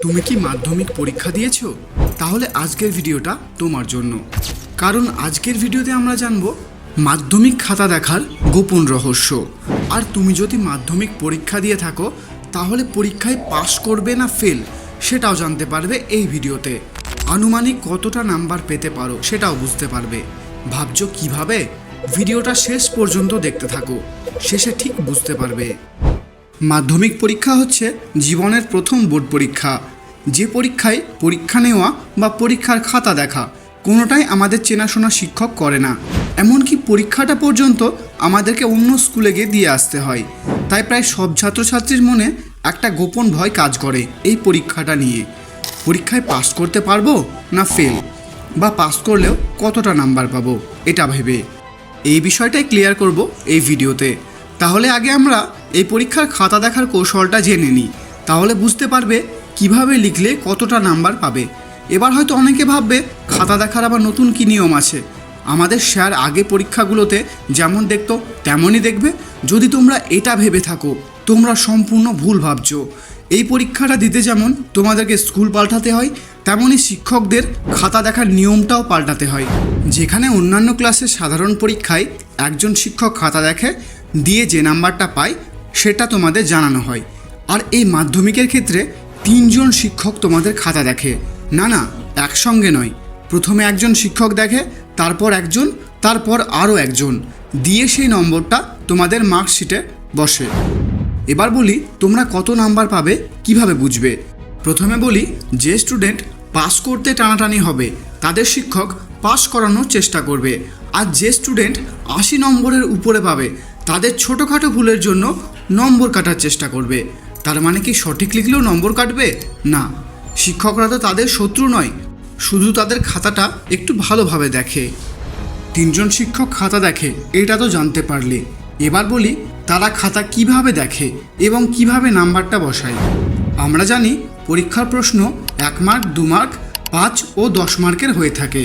তুমি কি মাধ্যমিক পরীক্ষা দিয়েছো? তাহলে আজকের ভিডিওটা তোমার জন্য। কারণ আজকের ভিডিওতে আমরা জানব মাধ্যমিক খাতা দেখার গোপন রহস্য। আর তুমি যদি মাধ্যমিক পরীক্ষা দিয়ে থাকো তাহলে পরীক্ষায় পাশ করবে না ফেল সেটাও জানতে পারবে এই ভিডিওতে। আনুমানিক কতটা নাম্বার পেতে পারো সেটাও বুঝতে পারবে। ভাবছো কিভাবে? ভিডিওটা শেষ পর্যন্ত দেখতে থাকো, শেষে ঠিক বুঝতে পারবে। মাধ্যমিক পরীক্ষা হচ্ছে জীবনের প্রথম বোর্ড পরীক্ষা। যে পরীক্ষায় পরীক্ষা নেওয়া বা পরীক্ষার খাতা দেখা কোনোটাই আমাদের চেনাশোনা শিক্ষক করে না। এমনকি পরীক্ষাটা পর্যন্ত আমাদেরকে অন্য স্কুলে গিয়ে দিয়ে আসতে হয়। তাই প্রায় সব ছাত্রছাত্রীর মনে একটা গোপন ভয় কাজ করে এই পরীক্ষাটা নিয়ে। পরীক্ষায় পাস করতে পারবো না ফেল, বা পাস করলেও কতটা নাম্বার পাবো এটা ভেবে। এই বিষয়টাই ক্লিয়ার করব এই ভিডিওতে। তাহলে আগে আমরা এই পরীক্ষার খাতা দেখার কৌশলটা জেনে নিই, তাহলে বুঝতে পারবে কিভাবে লিখলে কতটা নাম্বার পাবে। এবার হয়তো অনেকে ভাববে খাতা দেখার আবার নতুন কী নিয়ম আছে। আমাদের স্যার আগে পরীক্ষাগুলোতে যেমন দেখতো তেমনই দেখবে। যদি তোমরা এটা ভেবে থাকো তোমরা সম্পূর্ণ ভুল ভাবছো। এই পরীক্ষাটা দিতে যেমন তোমাদেরকে স্কুল পাল্টাতে হয়, তেমনই শিক্ষকদের খাতা দেখার নিয়মটাও পাল্টাতে হয়। যেখানে অন্যান্য ক্লাসের সাধারণ পরীক্ষায় একজন শিক্ষক খাতা দেখে, দিয়ে যে নাম্বারটা পায় সেটা তোমাদের জানানো হয়। আর এই মাধ্যমিকের ক্ষেত্রে 3 জন শিক্ষক তোমাদের খাতা দেখে। না, একসঙ্গে নয়। প্রথমে একজন শিক্ষক দেখে, তারপর একজন, তারপর আরও একজন, দিয়ে সেই নম্বরটা তোমাদের মার্কশিটে বসে। এবার বলি তোমরা কত নাম্বার পাবে কিভাবে বুঝবে। প্রথমে বলি, যে স্টুডেন্ট পাস করতে টানাটানি হবে তাদের শিক্ষক পাস করানোর চেষ্টা করবে। আর যে স্টুডেন্ট 80 নম্বরের উপরে পাবে তাদের ছোটোখাটো ভুলের জন্য নম্বর কাটার চেষ্টা করবে। তার মানে কি সঠিক লিখলেও নম্বর কাটবে? না, শিক্ষকরা তো তাদের শত্রু নয়, শুধু তাদের খাতাটা একটু ভালোভাবে দেখে। 3 জন শিক্ষক খাতা দেখে এটা তো জানতে পারলে। এবার বলি তারা খাতা কিভাবে দেখে এবং কিভাবে নাম্বারটা বসায়। আমরা জানি পরীক্ষার প্রশ্ন 1 মার্ক, 2 মার্ক, 5 ও 10 মার্কের হয়ে থাকে।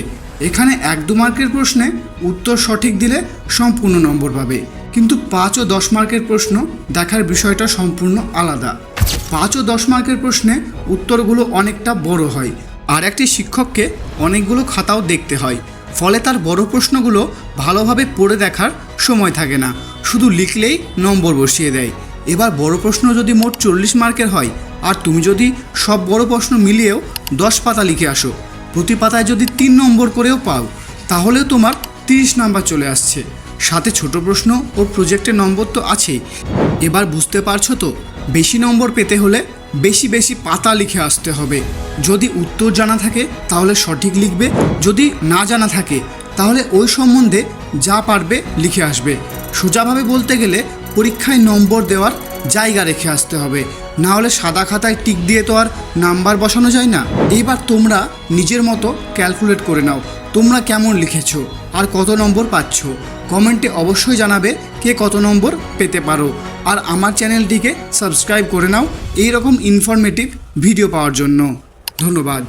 এখানে 1-2 মার্কের প্রশ্নে উত্তর সঠিক দিলে সম্পূর্ণ নম্বর পাবে, কিন্তু 5 ও 10 মার্কের প্রশ্ন দেখার বিষয়টা সম্পূর্ণ আলাদা। 5 ও 10 মার্কের প্রশ্নে উত্তরগুলো অনেকটা বড় হয়, আর একটি শিক্ষককে অনেকগুলো খাতাও দেখতে হয়। ফলে তার বড় প্রশ্নগুলো ভালোভাবে পড়ে দেখার সময় থাকে না, শুধু লিখলেই নম্বর বসিয়ে দেয়। এবার বড় প্রশ্ন যদি মোট 40 মার্কের হয়, আর তুমি যদি সব বড় প্রশ্ন মিলিয়েও 10 পাতা লিখে আসো, প্রতি পাতায় যদি 3 নম্বর করেও পাও, তাহলেও তোমার 30 নাম্বার চলে আসছে। সাথে ছোট প্রশ্ন ও প্রজেক্টের নম্বর তো আছেই। এবার বুঝতে পারছো তো, বেশি নম্বর পেতে হলে বেশি বেশি পাতা লিখে আসতে হবে। যদি উত্তর জানা থাকে তাহলে সঠিক লিখবে, যদি না জানা থাকে তাহলে ওই সম্বন্ধে যা পারবে লিখে আসবে। সোজাভাবে বলতে গেলে পরীক্ষায় নম্বর দেওয়ার জায়গা রেখে আসতে হবে, না হলে সাদা খাতায় টিক দিয়ে তো আর নাম্বার বসানো যায় না। এইবার তোমরা নিজের মতো ক্যালকুলেট করে নাও তোমরা কেমন লিখেছো আর কত নম্বর পাচ্ছ। কমেন্টে অবশ্যই জানাবে কে কত নম্বর পেতে পারো। আর আমার চ্যানেলটিকে সাবস্ক্রাইব করে নাও এই রকম ইনফরমেটিভ ভিডিও পাওয়ার জন্য। ধন্যবাদ।